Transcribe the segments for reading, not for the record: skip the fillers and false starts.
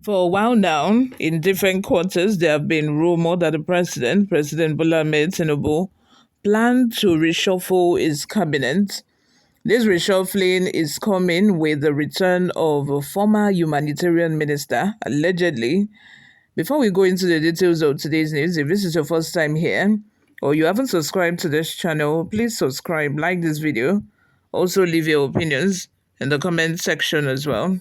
For a while now, in different quarters, there have been rumors that President Bola Ahmed Tinubu, planned to reshuffle his cabinet. This reshuffling is coming with the return of a former humanitarian minister, allegedly. Before we go into the details of today's news, if this is your first time here or you haven't subscribed to this channel, please subscribe, like this video. Also, leave your opinions in the comment section as well.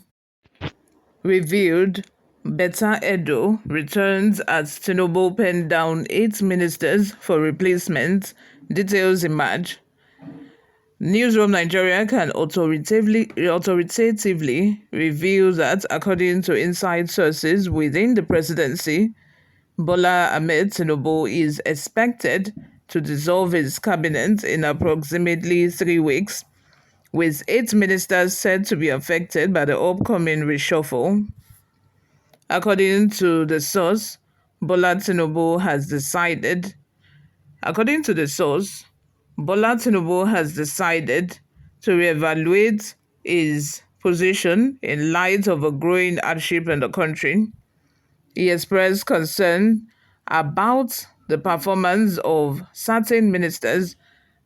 Revealed, Betta Edu returns as Tinubu penned down 8 ministers for replacement. Details emerge. Newsroom Nigeria can authoritatively reveal that, according to inside sources within the presidency, Bola Ahmed Tinubu is expected to dissolve his cabinet in approximately 3 weeks, with 8 ministers said to be affected by the upcoming reshuffle. According to the source, Bola Tinubu has decided to reevaluate his position in light of a growing hardship in the country. He expressed concern about the performance of certain ministers,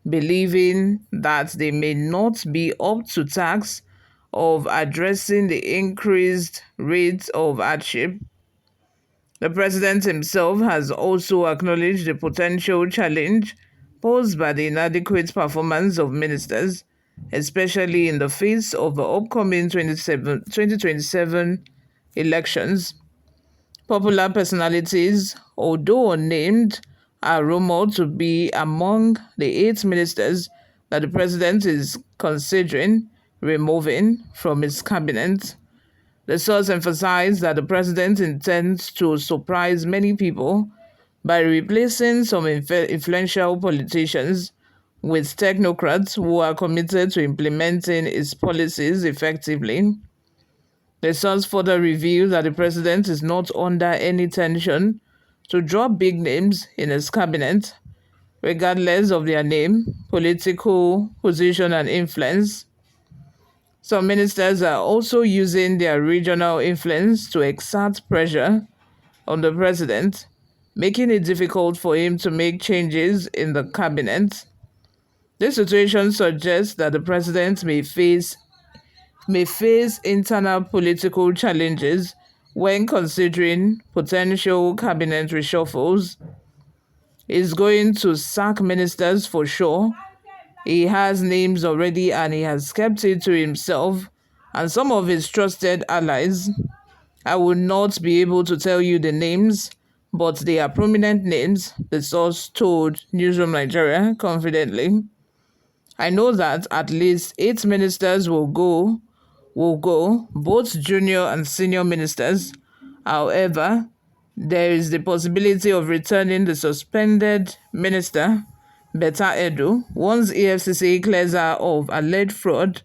believing that they may not be up to task of addressing the increased rates of hardship. The president himself has also acknowledged the potential challenge posed by the inadequate performance of ministers, especially in the face of the upcoming 2027 elections. Popular personalities, although unnamed, are rumored to be among the 8 ministers that the president is considering removing from his cabinet. The source emphasized that the president intends to surprise many people by replacing some influential politicians with technocrats who are committed to implementing his policies effectively. The source further revealed that the president is not under any tension to drop big names in his cabinet, regardless of their name, political position, and influence. Some ministers are also using their regional influence to exert pressure on the president, making it difficult for him to make changes in the cabinet. This situation suggests that the president may face internal political challenges when considering potential cabinet reshuffles. He's going to sack ministers for sure. He has names already and he has kept it to himself and some of his trusted allies. I will not be able to tell you the names, but they are prominent names, the source told Newsroom Nigeria confidently. I know that at least 8 ministers will go, both junior and senior ministers. However, there is the possibility of returning the suspended minister, Betta Edu, once EFCC clears her of alleged fraud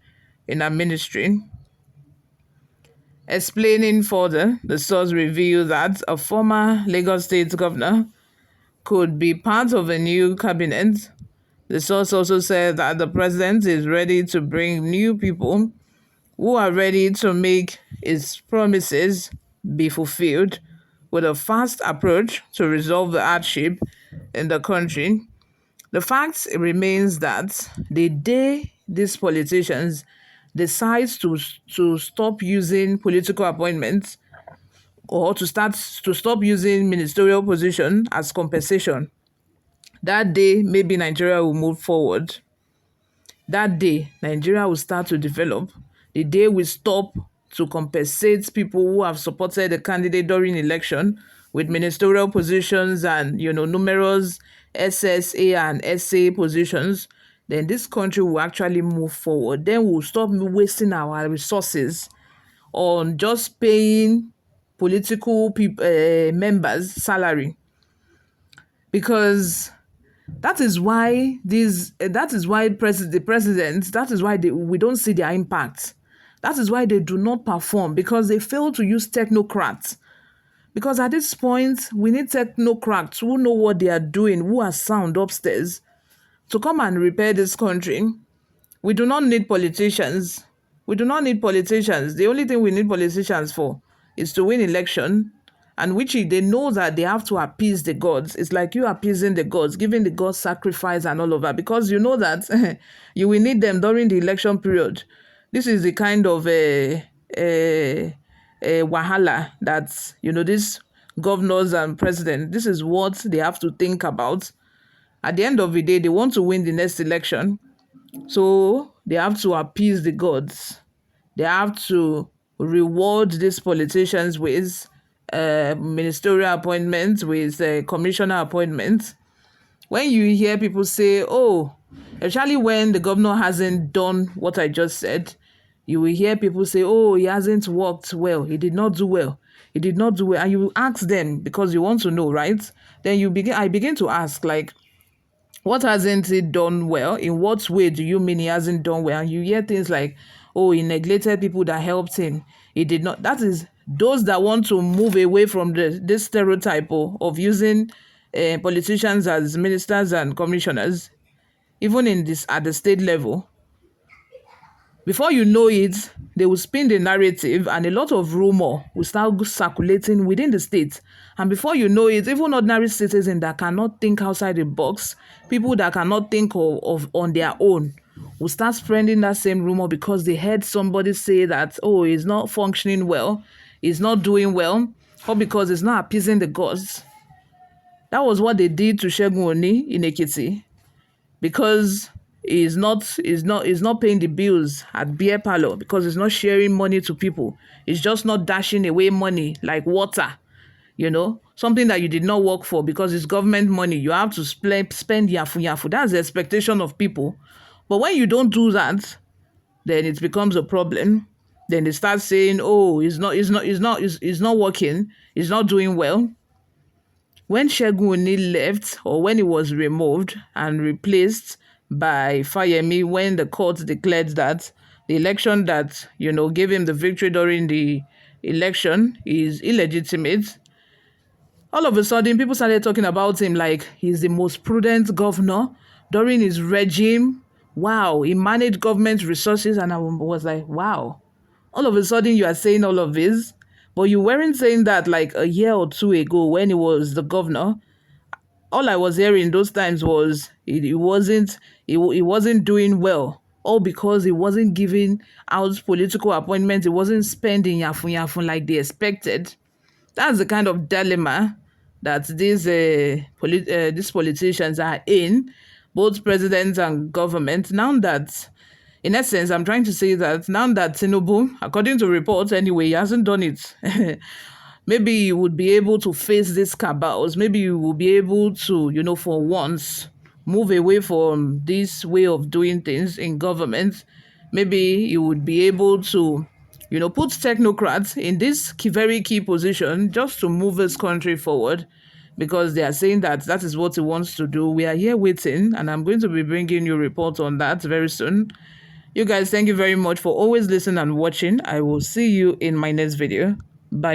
in her ministry. Explaining further, the source revealed that a former Lagos State governor could be part of a new cabinet. The source also said that the president is ready to bring new people who are ready to make his promises be fulfilled, with a fast approach to resolve the hardship in the country. The fact remains that the day these politicians decide to stop using political appointments or to stop using ministerial position as compensation, that day maybe Nigeria will move forward. That day Nigeria will start to develop. The day we stop to compensate people who have supported a candidate during election with ministerial positions and numerous SSA and SA positions, then this country will actually move forward. Then we'll stop wasting our resources on just paying political members salary, because that is why the president, that is why we don't see their impact. That is why they do not perform, because they fail to use technocrats. Because at this point, we need technocrats who know what they are doing, who are sound upstairs, to come and repair this country. We do not need politicians. The only thing we need politicians for is to win election, and which they know that they have to appease the gods. It's like you appeasing the gods, giving the gods sacrifice and all of that, because you know that you will need them during the election period. This is the kind of a wahala that, these governors and president, this is what they have to think about. At the end of the day, they want to win the next election, so they have to appease the gods. They have to reward these politicians with ministerial appointments, with commissioner appointments. When you hear people say, oh, especially when the governor hasn't done what I just said, you will hear people say, oh, he hasn't worked well, he did not do well, he did not do well. And you ask them because you want to know, right? Then I begin to ask, like, what hasn't he done well? In what way do you mean he hasn't done well? And you hear things like, oh, he neglected people that helped him. He did not. That is those that want to move away from this stereotype of using politicians as ministers and commissioners, even in this at the state level. Before you know it, they will spin the narrative and a lot of rumor will start circulating within the state. And before you know it, even ordinary citizens that cannot think outside the box, people that cannot think of on their own, will start spreading that same rumor because they heard somebody say that, oh, he's not functioning well, he's not doing well, or because he's not appeasing the gods. That was what they did to Segun Oni in Ekiti, because he's not paying the bills at beer parlor, because he's not sharing money to people. He's just not dashing away money like water, something that you did not work for, because it's government money. You have to spend yafu yafu. That's the expectation of people. But when you don't do that, then it becomes a problem. Then they start saying, oh, he's not working, he's not doing well. When Segun Oni left, or when he was removed and replaced by Fayemi, when the court declared that the election that, gave him the victory during the election is illegitimate, all of a sudden people started talking about him like he's the most prudent governor during his regime. Wow, he managed government resources, and I was like, wow. All of a sudden you are saying all of this, but you weren't saying that like a year or two ago when he was the governor. All I was hearing those times was he wasn't doing well, all because he wasn't giving out political appointments, he wasn't spending yafun yafun like they expected. That's the kind of dilemma that these politicians are in, both presidents and government. Now that, in essence, I'm trying to say that now that Tinubu, according to reports anyway, he hasn't done it. Maybe you would be able to face these cabals. Maybe you will be able to, for once, move away from this way of doing things in government. Maybe you would be able to, put technocrats in this very key position just to move this country forward, because they are saying that that is what he wants to do. We are here waiting, and I'm going to be bringing you reports on that very soon. You guys, thank you very much for always listening and watching. I will see you in my next video. Bye.